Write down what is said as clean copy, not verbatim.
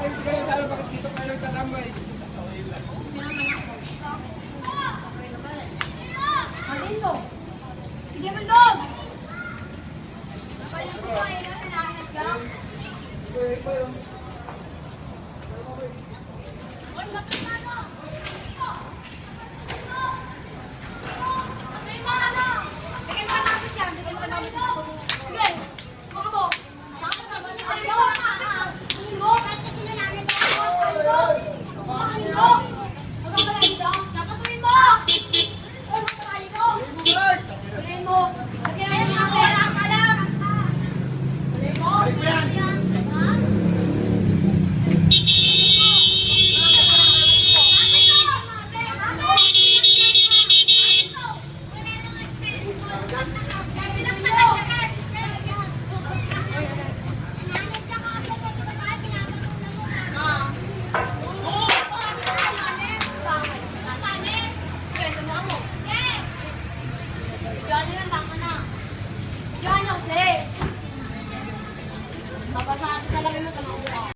Ayos kayo, sana bakit dito kayo nagtatambay? Malindo! Sige, Mandog! Kapal na kumain na, nanahanap ka? Oy, matapano! Bigyan mo namin yan, bigyan mo namin yan. Sige, mga mo. Bakit kasi naman mo? Mo, kahit kasi nananag ako. Ano? Magkakala dito? Napatuloy mo! Oy, matakalit ko! Tuloy mo! Lagyan mo ako! Ka lang! Tuloy mo! Ha? Salamin mo,